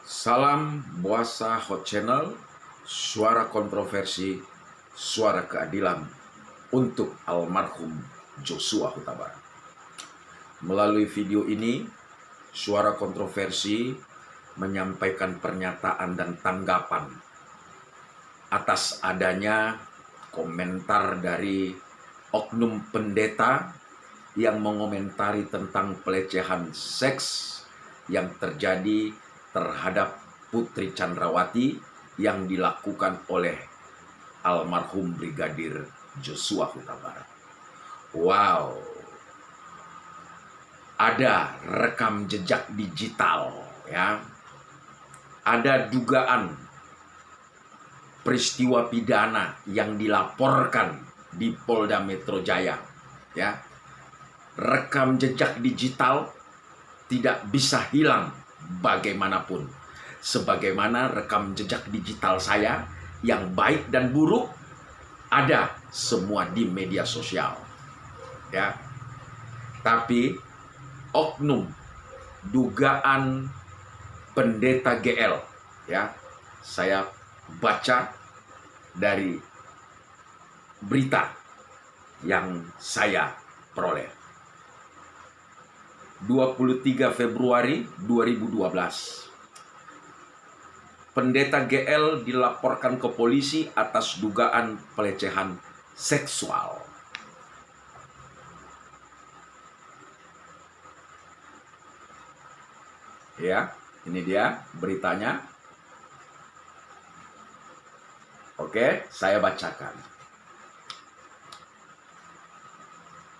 Salam Boasa Hot Channel, suara kontroversi, suara keadilan untuk almarhum Joshua Huta Barat. Melalui video ini, suara kontroversi menyampaikan pernyataan dan tanggapan atas adanya komentar dari oknum pendeta yang mengomentari tentang pelecehan seks yang terjadi terhadap Putri Chandrawati yang dilakukan oleh almarhum Brigadir Joshua Huta Barat. Wow, ada rekam jejak digital, ya, ada dugaan peristiwa pidana yang dilaporkan di Polda Metro Jaya, ya. Rekam jejak digital tidak bisa hilang bagaimanapun. Sebagaimana rekam jejak digital saya yang baik dan buruk ada semua di media sosial, ya. Tapi oknum dugaan pendeta GL, ya, saya baca dari berita yang saya peroleh. 23 Februari 2012. Pendeta GL dilaporkan ke polisi atas dugaan pelecehan seksual. Ya, ini dia beritanya. Oke, saya bacakan.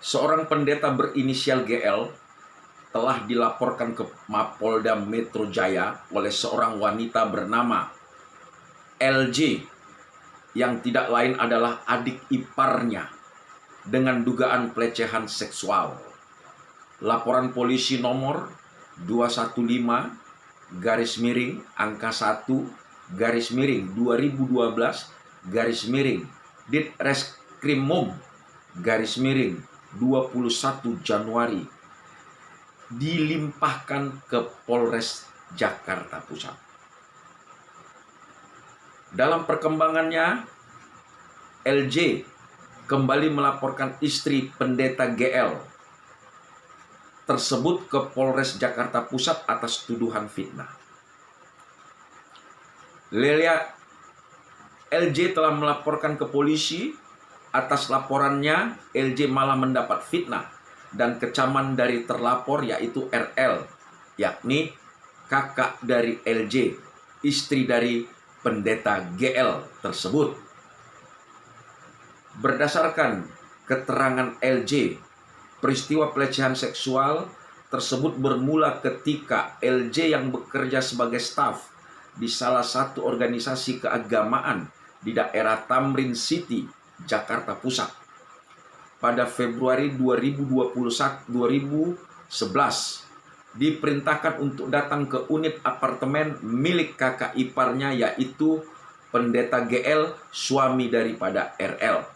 Seorang pendeta berinisial GL telah dilaporkan ke Mapolda Metro Jaya oleh seorang wanita bernama LJ yang tidak lain adalah adik iparnya dengan dugaan pelecehan seksual. Laporan polisi nomor 215/1/2012 Ditreskrimum/21 Januari dilimpahkan ke Polres Jakarta Pusat. Dalam perkembangannya, LJ kembali melaporkan istri pendeta GL tersebut ke Polres Jakarta Pusat atas tuduhan fitnah. LJ telah melaporkan ke polisi. Atas laporannya, LJ malah mendapat fitnah dan kecaman dari terlapor yaitu RL, yakni kakak dari LJ, istri dari pendeta GL tersebut. Berdasarkan keterangan LJ, peristiwa pelecehan seksual tersebut bermula ketika LJ yang bekerja sebagai staf di salah satu organisasi keagamaan di daerah Tamrin City, Jakarta Pusat. Pada Februari 2011 diperintahkan untuk datang ke unit apartemen milik kakak iparnya yaitu pendeta GL, suami daripada RL.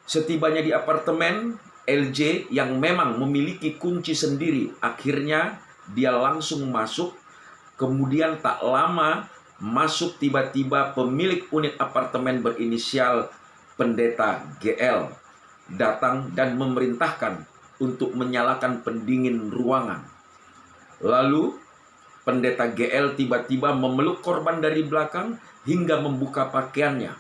Setibanya di apartemen, LJ yang memang memiliki kunci sendiri, akhirnya dia langsung masuk. Kemudian tak lama masuk tiba-tiba pemilik unit apartemen berinisial pendeta GL datang dan memerintahkan untuk menyalakan pendingin ruangan. Lalu pendeta GL tiba-tiba memeluk korban dari belakang hingga membuka pakaiannya.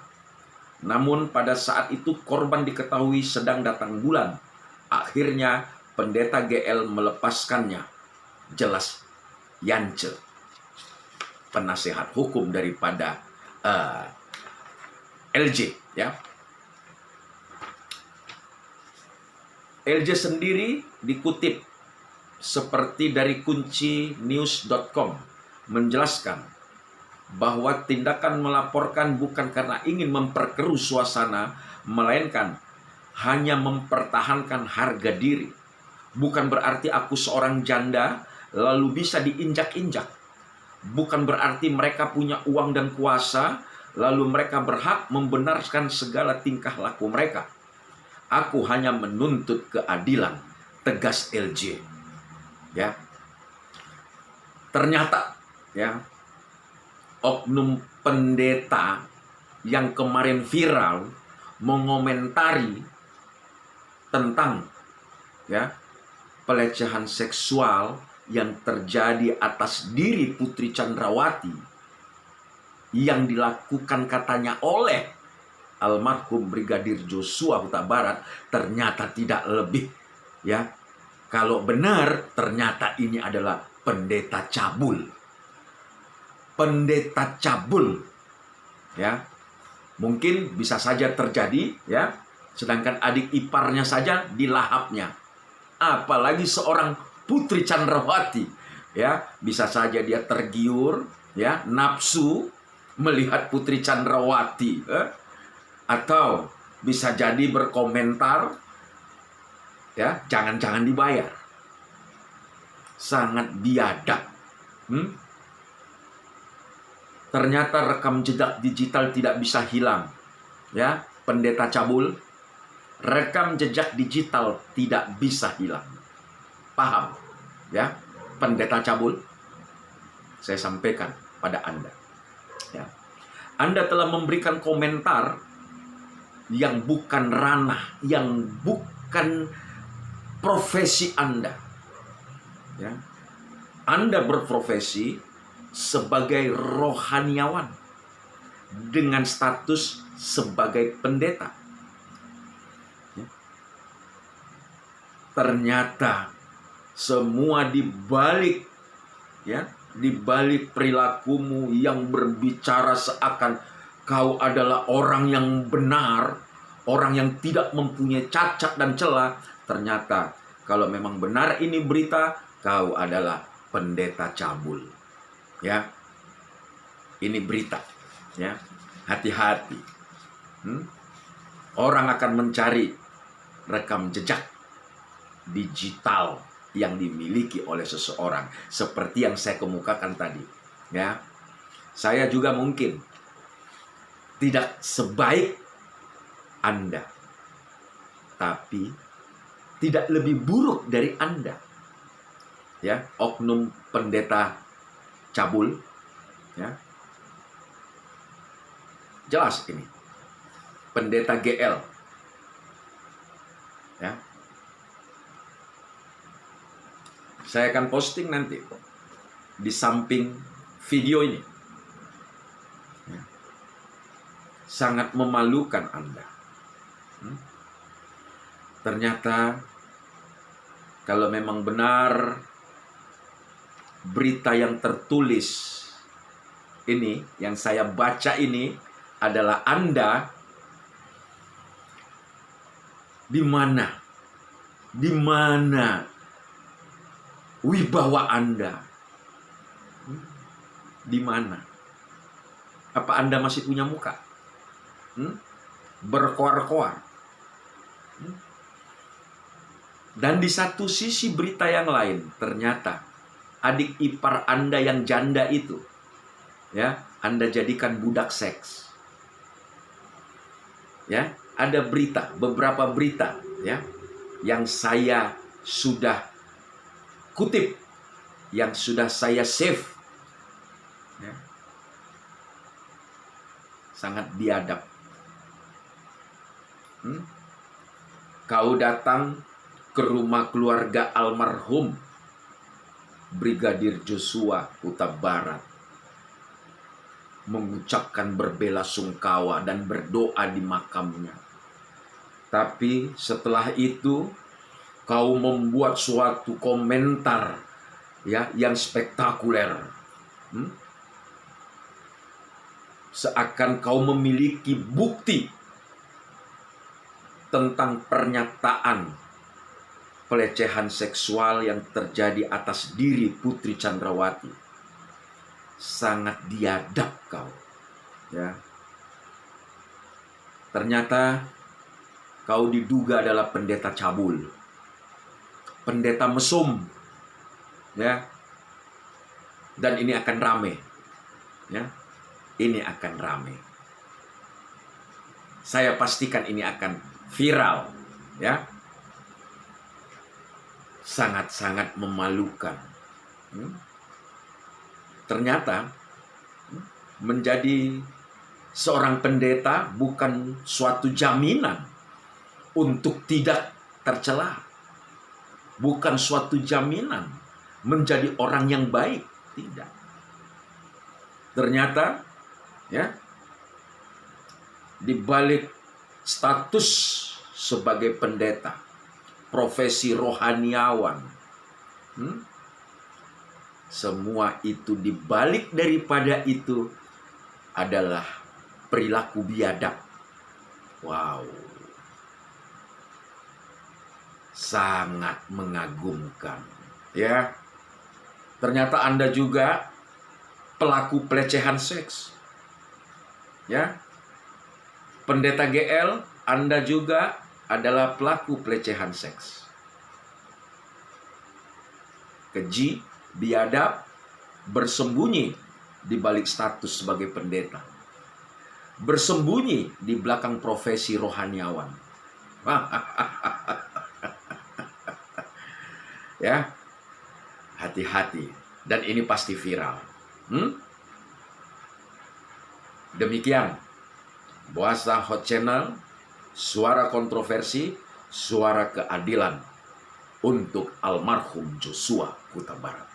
Namun pada saat itu korban diketahui sedang datang bulan. Akhirnya pendeta GL melepaskannya. Jelas Yance, penasehat hukum daripada LJ, ya. LJ sendiri dikutip seperti dari kuncinews.com menjelaskan bahwa tindakan melaporkan bukan karena ingin memperkeruh suasana, melainkan hanya mempertahankan harga diri. Bukan berarti aku seorang janda lalu bisa diinjak-injak. Bukan berarti mereka punya uang dan kuasa lalu mereka berhak membenarkan segala tingkah laku mereka. Aku hanya menuntut keadilan, tegas LJ. Ya. Ternyata ya, oknum pendeta yang kemarin viral mengomentari tentang ya pelecehan seksual yang terjadi atas diri Putri Chandrawati yang dilakukan katanya oleh almarhum Brigadir Joshua Huta Barat, ternyata tidak lebih ya. Kalau benar, ternyata ini adalah pendeta cabul. Pendeta cabul ya. Mungkin bisa saja terjadi ya, sedangkan adik iparnya saja dilahapnya. Apalagi seorang Putri Chandrawati ya, bisa saja dia tergiur ya, nafsu melihat Putri Chandrawati atau bisa jadi berkomentar ya, jangan-jangan dibayar. Sangat biadab. Ternyata rekam jejak digital tidak bisa hilang ya, pendeta cabul. Rekam jejak digital tidak bisa hilang. Paham ya, pendeta cabul? Saya sampaikan pada Anda ya. Anda telah memberikan komentar yang bukan ranah, yang bukan profesi Anda ya. Anda berprofesi sebagai rohaniawan dengan status sebagai pendeta. Ternyata semua dibalik ya, dibalik perilakumu yang berbicara seakan kau adalah orang yang benar, orang yang tidak mempunyai cacat dan celah. Ternyata kalau memang benar ini berita, kau adalah pendeta cabul. Ya, ini berita. Ya, hati-hati. Orang akan mencari rekam jejak digital yang dimiliki oleh seseorang, seperti yang saya kemukakan tadi. Ya, saya juga mungkin tidak sebaik Anda, tapi tidak lebih buruk dari Anda. Ya, oknum pendeta cabul, ya, jelas ini pendeta GL, ya. Saya akan posting nanti di samping video ini. Ya. Sangat memalukan Anda. Ternyata kalau memang benar berita yang tertulis ini, yang saya baca ini adalah Anda, di mana wibawa Anda? Di mana? Apa Anda masih punya muka? Berkoar-koar. Dan di satu sisi berita yang lain, ternyata adik ipar Anda yang janda itu, ya, Anda jadikan budak seks. Ya, ada berita, beberapa berita, ya, yang saya sudah kutip, yang sudah saya save. Ya. Sangat biadab. Kau datang ke rumah keluarga almarhum Brigadir Joshua Huta Barat, mengucapkan berbelasungkawa dan berdoa di makamnya. Tapi setelah itu kau membuat suatu komentar, ya, yang spektakuler. Seakan kau memiliki bukti tentang pernyataan pelecehan seksual yang terjadi atas diri Putri Chandrawati. Sangat biadab kau, ya. Ternyata kau diduga adalah pendeta cabul, pendeta mesum, ya. Dan ini akan rame, ya. Ini akan rame. Saya pastikan ini akan viral, ya. Sangat-sangat memalukan. ternyata menjadi seorang pendeta bukan suatu jaminan untuk tidak tercela. Bukan suatu jaminan menjadi orang yang baik, tidak. Ternyata ya, di balik status sebagai pendeta, profesi rohaniawan, semua itu dibalik daripada itu adalah perilaku biadab. Wow, sangat mengagumkan. Ya, ternyata Anda juga pelaku pelecehan seks. Ya, pendeta GL, Anda juga adalah pelaku pelecehan seks. Keji, biadab, bersembunyi di balik status sebagai pendeta. Bersembunyi di belakang profesi rohaniawan. Ya, hati-hati. Dan ini pasti viral. Demikian Boasa Hot Channel, suara kontroversi, suara keadilan untuk almarhum Joshua Huta Barat.